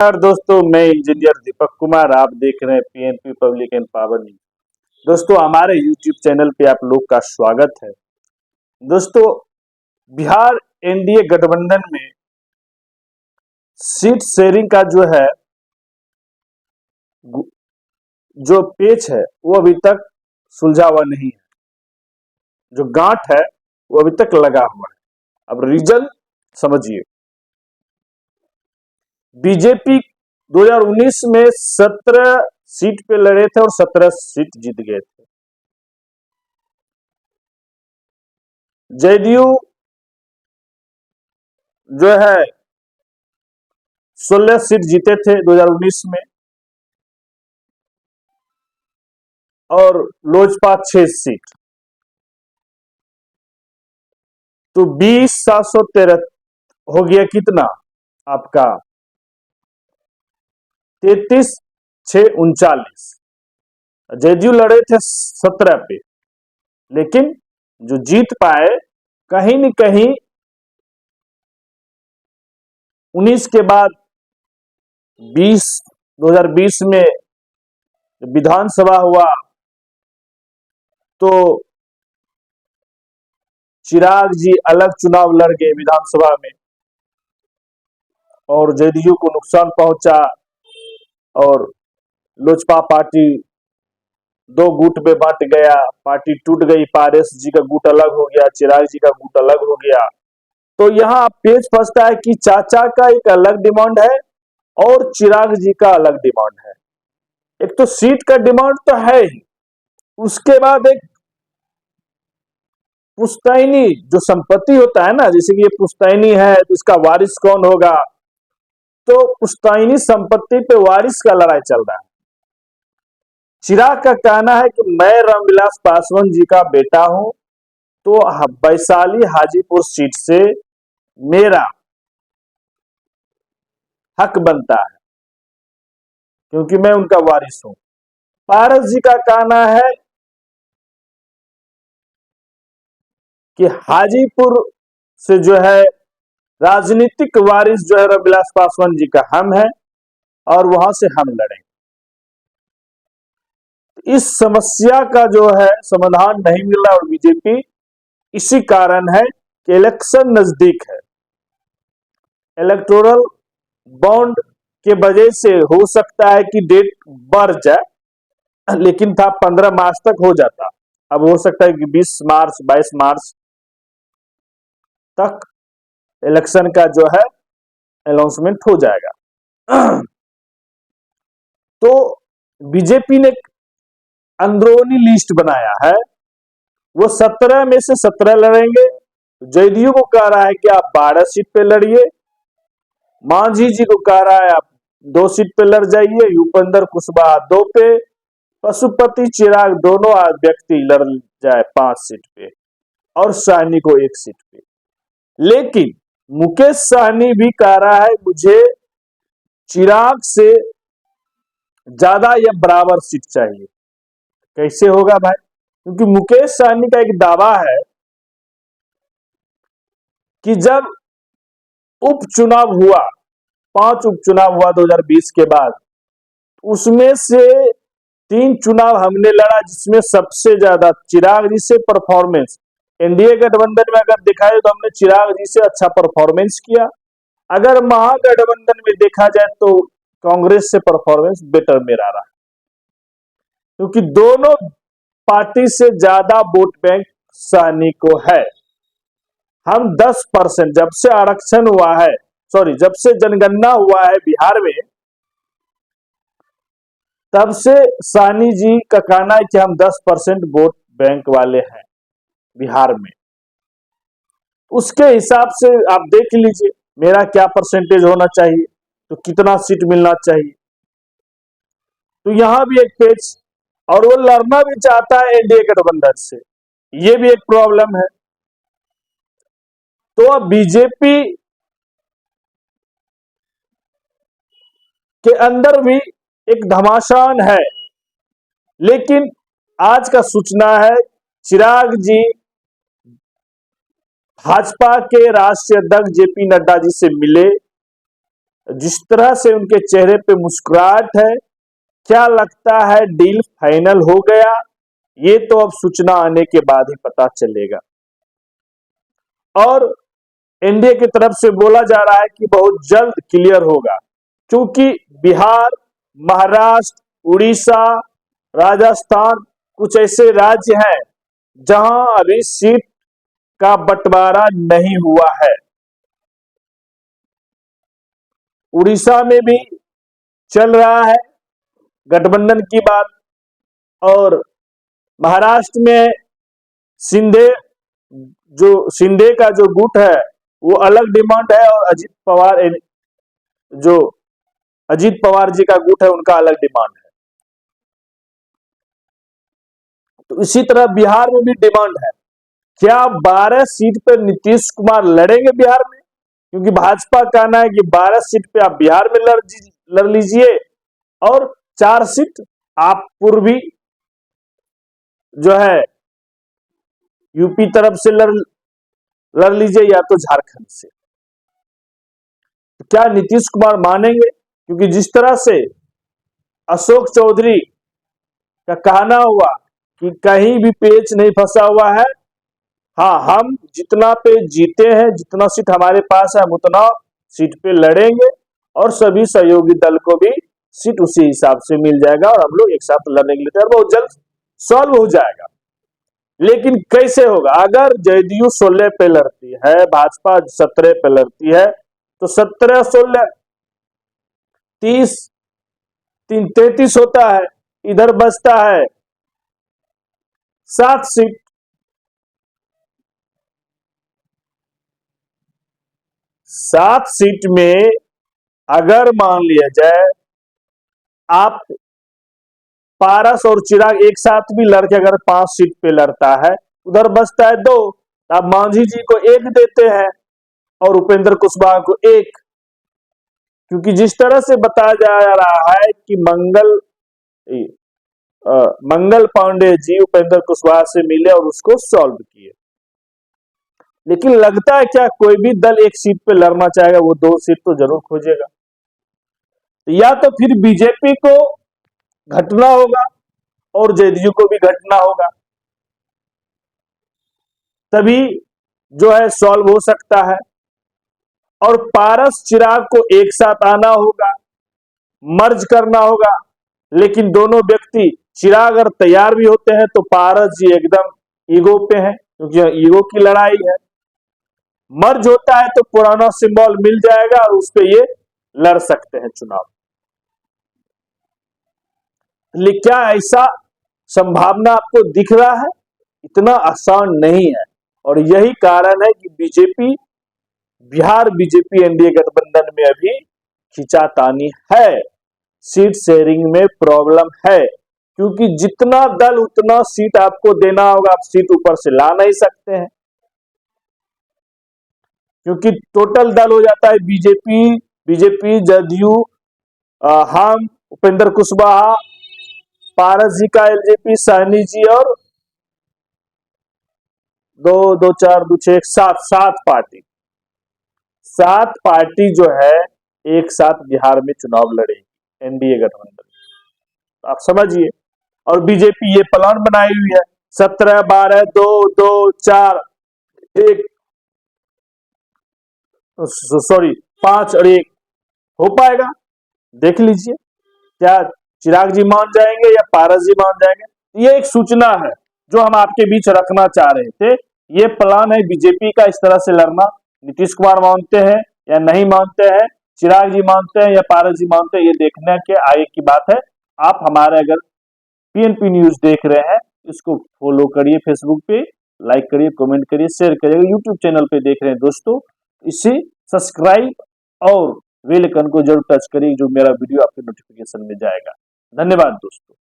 नमस्कार दोस्तों, मैं इंजीनियर दीपक कुमार। आप देख रहे हैं PNP public and power news. दोस्तों, हमारे यूट्यूब चैनल पे आप लोग का स्वागत है। दोस्तों, बिहार एनडीए गठबंधन में सीट शेयरिंग का जो पेच है वो अभी तक सुलझा हुआ नहीं है। जो गांठ है वो अभी तक लगा हुआ है। अब रीजन समझिए। बीजेपी 2019 में 17 सीट पे लड़े थे और 17 सीट जीत गए थे। जेडीयू जो है 16 सीट जीते थे 2019 में और लोजपा 6 सीट। तो 20,713 हो गया कितना आपका 33,639। जेडीयू लड़े थे 17 पे, लेकिन जो जीत पाए कहीं न कहीं 19 के बाद 2020 में विधानसभा हुआ तो चिराग जी अलग चुनाव लड़ गए विधानसभा में और जेडीयू को नुकसान पहुंचा और लोजपा पार्टी दो गुट में बांट गया। पार्टी टूट गई। पारस जी का गुट अलग हो गया, चिराग जी का गुट अलग हो गया। तो यहाँ पेच फंसता है कि चाचा का एक अलग डिमांड है और चिराग जी का अलग डिमांड है। एक तो सीट का डिमांड तो है ही, उसके बाद एक पुश्तैनी जो संपत्ति होता है ना, जैसे कि ये पुश्तैनी है तो इसका वारिस कौन होगा, तो पुश्तैनी संपत्ति पे वारिस का लड़ाई चल रहा है। चिराग का कहना है कि मैं रामविलास पासवान जी का बेटा हूं, तो वैशाली हाजीपुर सीट से मेरा हक बनता है क्योंकि मैं उनका वारिस हूं। पारस जी का कहना है कि हाजीपुर से जो है राजनीतिक वारिस जो है रामविलास पासवान जी का हम है और वहां से हम लड़ेंगे। इस समस्या का जो है समाधान नहीं मिल रहा और बीजेपी इसी कारण है कि इलेक्शन नजदीक है। इलेक्टोरल बॉन्ड के वजह से हो सकता है कि डेट बढ़ जाए, लेकिन था 15 मार्च तक हो जाता। अब हो सकता है कि 20 मार्च 22 मार्च तक इलेक्शन का जो है अनाउंसमेंट हो जाएगा। तो बीजेपी ने अंदरूनी लिस्ट बनाया है, वो 17 में से 17 लड़ेंगे। जेडीयू को कह रहा है कि आप 12 सीट पे लड़िए। मांझी जी को कह रहा है आप 2 सीट पे लड़ जाइए। युपेंद्र कुशवाहा 2 पे, पशुपति चिराग दोनों व्यक्ति लड़ जाए 5 सीट पे और साहनी को 1 सीट पे। लेकिन मुकेश साहनी भी कह रहा है मुझे चिराग से ज्यादा या बराबर सीट चाहिए। कैसे होगा भाई? क्योंकि मुकेश साहनी का एक दावा है कि जब उपचुनाव हुआ, 5 उपचुनाव हुआ 2020 के बाद, उसमें से 3 चुनाव हमने लड़ा जिसमें सबसे ज्यादा चिराग जी से परफॉर्मेंस, एनडीए गठबंधन में अगर देखा जाए तो हमने चिराग जी से अच्छा परफॉर्मेंस किया। अगर महागठबंधन में देखा जाए तो कांग्रेस से परफॉर्मेंस बेटर मेरा रहा, क्योंकि दोनों पार्टी से ज्यादा वोट बैंक साहनी को है। हम 10% जब से आरक्षण हुआ है, जब से जनगणना हुआ है बिहार में, तब से साहनी जी का कहना है कि हम 10% वोट बैंक वाले हैं बिहार में। उसके हिसाब से आप देख लीजिए मेरा क्या परसेंटेज होना चाहिए, तो कितना सीट मिलना चाहिए। तो यहां भी एक पेच, और वो लड़ना भी चाहता है एनडीए गठबंधन से, ये भी एक प्रॉब्लम है। तो अब बीजेपी के अंदर भी एक घमासान है। लेकिन आज का सूचना है चिराग जी भाजपा के राष्ट्रीय अध्यक्ष जेपी नड्डा जी से मिले। जिस तरह से उनके चेहरे पे मुस्कुराहट है, क्या लगता है डील फाइनल हो गया? ये तो अब सूचना आने के बाद ही पता चलेगा। और एनडीए की तरफ से बोला जा रहा है कि बहुत जल्द क्लियर होगा, क्योंकि बिहार, महाराष्ट्र, उड़ीसा, राजस्थान कुछ ऐसे राज्य हैं जहां अभी सीट का बंटवारा नहीं हुआ है। उड़ीसा में भी चल रहा है गठबंधन की बात, और महाराष्ट्र में शिंदे शिंदे का जो गुट है वो अलग डिमांड है, और अजीत पवार जी का गुट है उनका अलग डिमांड है। तो इसी तरह बिहार में भी डिमांड है। क्या 12 सीट पर नीतीश कुमार लड़ेंगे बिहार में? क्योंकि भाजपा का कहना है कि 12 सीट पे आप बिहार में लड़ लीजिए, और 4 सीट आप पूर्वी जो है यूपी तरफ से लड़ लीजिए, या तो झारखंड से। तो क्या नीतीश कुमार मानेंगे? क्योंकि जिस तरह से अशोक चौधरी का कहना हुआ कि कहीं भी पेच नहीं फंसा हुआ है, हाँ, हम जितना पे जीते हैं, जितना सीट हमारे पास है, हम उतना सीट पे लड़ेंगे, और सभी सहयोगी दल को भी सीट उसी हिसाब से मिल जाएगा, और हम लोग एक साथ लड़ने के लिए तैयार, बहुत जल्द सॉल्व हो जाएगा। लेकिन कैसे होगा? अगर जदयू 16 पे लड़ती है, भाजपा 17 पे लड़ती है, तो 17, 16, 30, 33 होता है, इधर बचता है 7 सीट। 7 सीट में अगर मान लिया जाए आप पारस और चिराग एक साथ भी लड़के अगर 5 सीट पे लड़ता है, उधर बचता है 2, आप मांझी जी को 1 देते हैं और उपेंद्र कुशवाहा को 1, क्योंकि जिस तरह से बताया जा रहा है कि मंगल पांडे जी उपेंद्र कुशवाहा से मिले और उसको सॉल्व किए। लेकिन लगता है क्या कोई भी दल 1 सीट पे लड़ना चाहेगा, वो 2 सीट तो जरूर खोजेगा। या तो फिर बीजेपी को घटना होगा और जेडीयू को भी घटना होगा, तभी जो है सॉल्व हो सकता है। और पारस चिराग को एक साथ आना होगा, मर्ज करना होगा, लेकिन दोनों व्यक्ति चिराग अगर तैयार भी होते हैं तो पारस जी एकदम ईगो पे हैं, क्योंकि ईगो की लड़ाई है। मर्ज होता है तो पुराना सिंबल मिल जाएगा और उस पर ये लड़ सकते हैं चुनाव। लेकिन क्या ऐसा संभावना आपको दिख रहा है? इतना आसान नहीं है, और यही कारण है कि बिहार बीजेपी एनडीए गठबंधन में अभी खिंचातानी है, सीट शेयरिंग में प्रॉब्लम है, क्योंकि जितना दल उतना सीट आपको देना होगा, आप सीट ऊपर से ला नहीं सकते हैं, क्योंकि टोटल दल हो जाता है बीजेपी, जदयू, हम, उपेंद्र कुशवाहा, पारस जी का एलजेपी, सहनी जी, और 2, 2, 4, 2, 6, 7 पार्टी। 7 पार्टी जो है एक साथ बिहार में चुनाव लड़ेगी एनडीए गठबंधन, तो आप समझिए। और बीजेपी ये प्लान बनाई हुई है 17, 12, 2, 2, 4, 1, सॉरी 5 और 1 हो पाएगा? देख लीजिए, क्या चिराग जी मान जाएंगे या पारस जी मान जाएंगे? ये एक सूचना है जो हम आपके बीच रखना चाह रहे थे। ये प्लान है बीजेपी का इस तरह से लड़ना। नीतीश कुमार मानते हैं या नहीं मानते हैं, चिराग जी मानते हैं या पारस जी मानते हैं, ये देखने के आगे की बात है। आप हमारे अगर पीएनपी न्यूज देख रहे हैं, इसको फॉलो करिए, फेसबुक पे लाइक करिए, कमेंट करिए, शेयर करिए। यूट्यूब चैनल पे देख रहे हैं दोस्तों, इसे सब्सक्राइब और बेल आइकन को जरूर टच करिए, जो मेरा वीडियो आपके नोटिफिकेशन में जाएगा। धन्यवाद दोस्तों।